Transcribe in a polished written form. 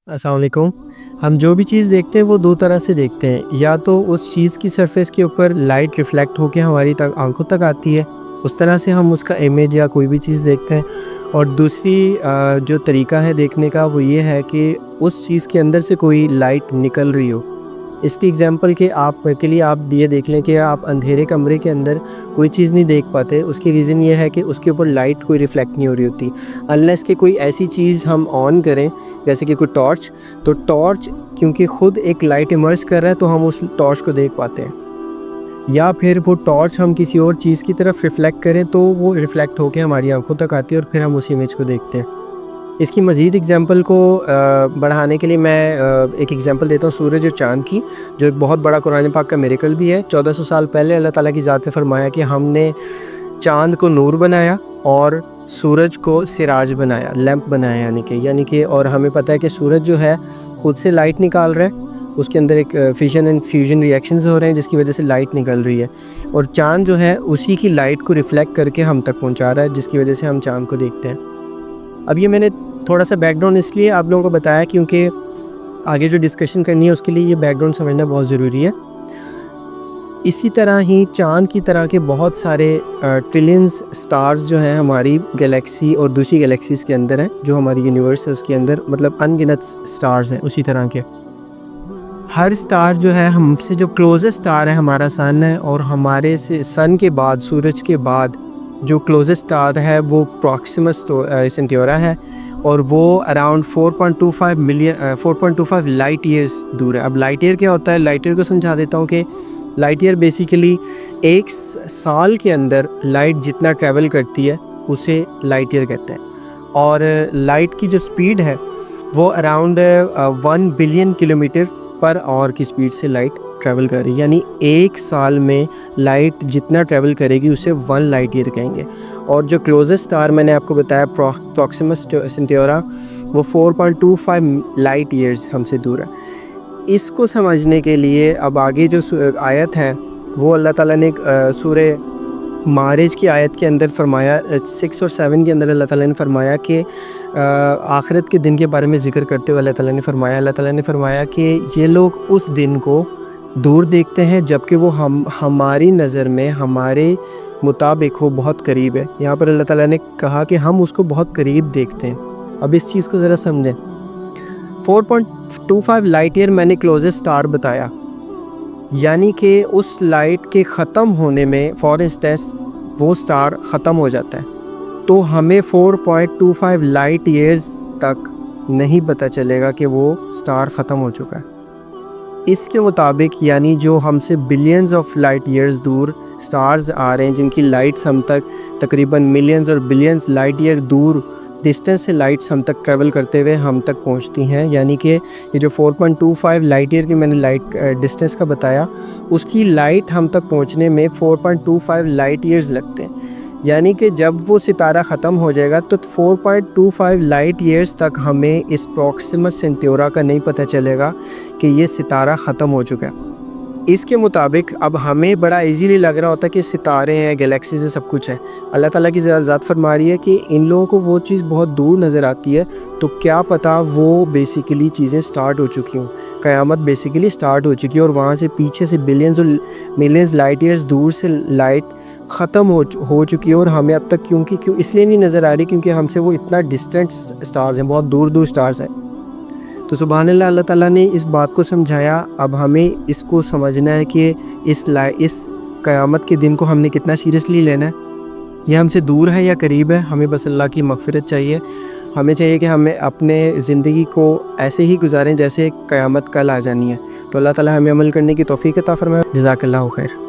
अस्सलाम वालेकुम। हम जो भी चीज़ देखते हैं वो 2 तरह से देखते हैं, या तो उस चीज़ की सरफेस के ऊपर लाइट रिफ्लेक्ट होके हमारी तक आँखों तक आती है, उस तरह से हम उसका इमेज या कोई भी चीज़ देखते हैं। और दूसरी जो तरीका है देखने का वो ये है कि उस चीज़ के अंदर से कोई लाइट निकल रही हो। इसकी एग्ज़ाम्पल के लिए आप ये देख लें कि आप अंधेरे कमरे के अंदर कोई चीज़ नहीं देख पाते, उसकी रीज़न ये है कि उसके ऊपर लाइट कोई रिफ्लेक्ट नहीं हो रही होती। अनलेस कि कोई ऐसी चीज़ हम ऑन करें, जैसे कि कोई टॉर्च, तो टॉर्च क्योंकि ख़ुद एक लाइट इमर्ज कर रहा है तो हम उस टॉर्च को देख पाते हैं। या फिर वो टॉर्च हम किसी और चीज़ की तरफ रिफ्लेक्ट करें तो वो रिफ्लेक्ट होकर हमारी आंखों तक आती है और फिर हम उस इमेज को देखते हैं। इसकी मज़ीद एग्ज़ाम्पल को बढ़ाने के लिए मैं एक एग्ज़ाम्पल देता हूँ सूरज और चाँद की, जो एक बहुत बड़ा कुरान पाक का मिरेकल भी है। 1400 साल पहले अल्लाह ताला की ज़ात ने फरमाया कि हमने चाँद को नूर बनाया और सूरज को सिराज बनाया, लैंप बनाया, यानी कि और हमें पता है कि सूरज जो है ख़ुद से लाइट निकाल रहा है, उसके अंदर एक फिशन एंड फ्यूजन रिएक्शंस हो रहे हैं जिसकी वजह से लाइट निकल रही है, और चाँद जो है उसी की लाइट को रिफ़्लेक्ट करके हम तक पहुँचा रहा है, जिसकी वजह से हम चाँद को देखते हैं। अब ये मैंने थोड़ा सा बैकग्राउंड इसलिए आप लोगों को बताया क्योंकि आगे जो डिस्कशन करनी है उसके लिए ये बैकग्राउंड समझना बहुत ज़रूरी है। इसी तरह ही चाँद की तरह के बहुत सारे ट्रिलियंस स्टार्स जो हैं हमारी गैलेक्सी और दूसरी गैलेक्सीज़ के अंदर हैं, जो हमारी यूनिवर्स है उसके अंदर, मतलब अनगिनत स्टार्स हैं उसी तरह के। हर स्टार जो है हमसे जो क्लोजेस्ट स्टार है हमारा सन है, और हमारे से सन के बाद, सूरज के बाद जो क्लोजेस्ट स्टार है वो प्रॉक्सिमस सेंटियोरा है, और वो अराउंड 4.25 लाइट ईयर्स दूर है। अब लाइट ईयर क्या होता है, लाइट ईयर को समझा देता हूँ कि लाइट ईयर बेसिकली एक साल के अंदर लाइट जितना ट्रैवल करती है उसे लाइट ईयर कहते हैं। और लाइट की जो स्पीड है वो around 1 billion kilometre per hour की स्पीड से लाइट ट्रैवल कर रही है, यानी एक साल में लाइट जितना ट्रैवल करेगी उसे 1 लाइट ईयर कहेंगे। और जो क्लोजेस्ट स्टार मैंने आपको बताया प्रॉक्सिमस सेंटियोरा, वो 4.25 लाइट ईयर्स हमसे दूर है। इसको समझने के लिए अब आगे जो आयत है वो अल्लाह ताला ने सूरे मारिज की आयत के अंदर फरमाया, 6 और 7 के अंदर अल्लाह ताला ने फरमाया कि आखिरत के दिन के बारे में ज़िक्र करते हुए अल्लाह ताला ने फरमाया कि ये लोग उस दिन को दूर देखते हैं जबकि वो हमारी नज़र में हमारे मुताबिक वो बहुत करीब है। यहाँ पर अल्लाह ताला ने कहा कि हम उसको बहुत करीब देखते हैं। अब इस चीज़ को ज़रा समझें। 4.25 लाइट ईयर मैंने क्लोजेस्ट स्टार बताया, यानी कि उस लाइट के ख़त्म होने में फॉर इंस्टेंस वो स्टार ख़त्म हो जाता है, तो हमें 4.25 लाइट ईयर्स तक नहीं पता चलेगा कि वो स्टार ख़त्म हो चुका है। इसके मुताबिक यानी जो हमसे बिलियंस ऑफ लाइट ईयर्स दूर स्टार्स आ रहे हैं, जिनकी लाइट्स हम तक तकरीबन मिलियंस और बिलियंस लाइट ईयर दूर डिस्टेंस से लाइट्स हम तक ट्रैवल करते हुए हम तक पहुंचती हैं, यानी कि ये जो 4.25 लाइट ईयर की मैंने लाइट डिस्टेंस का बताया, उसकी लाइट हम तक पहुंचने में 4.25 लाइट ईयर्स लगते हैं। यानी कि जब वो सितारा ख़त्म हो जाएगा तो 4.25 लाइट ईयर्स तक हमें इस प्रॉक्सिमस सेंटियोरा का नहीं पता चलेगा कि ये सितारा ख़त्म हो चुका है। इसके मुताबिक अब हमें बड़ा इजीली लग रहा होता है कि सितारे हैं, गैलेक्सीज़ है, सब कुछ है। अल्लाह ताला की ज़ात फरमा रही है कि इन लोगों को वो चीज़ बहुत दूर नज़र आती है, तो क्या पता वो बेसिकली चीज़ें स्टार्ट हो चुकी हों, क़यामत बेसिकली स्टार्ट हो चुकी है, और वहाँ से पीछे से बिलियंस और मिलियंस लाइट ईयर्स दूर से लाइट ख़त्म हो चुकी है, और हमें अब तक क्यों इसलिए नहीं नज़र आ रही क्योंकि हमसे वो इतना डिस्टेंट स्टार्स हैं, बहुत दूर दूर स्टार्स हैं। तो सुभान अल्लाह, अल्लाह ताला ने इस बात को समझाया। अब हमें इसको समझना है कि इस क़यामत के दिन को हमने कितना सीरियसली लेना है, ये हमसे दूर है या करीब है। हमें बस अल्लाह की मग़फ़िरत चाहिए। हमें चाहिए कि हमें अपने ज़िंदगी को ऐसे ही गुजारें जैसे क़यामत कल आ जानी है। तो अल्लाह ताला हमें अमल करने की तौफ़ीक़ अता फ़रमाए। जज़ाकल्लाहु खैर।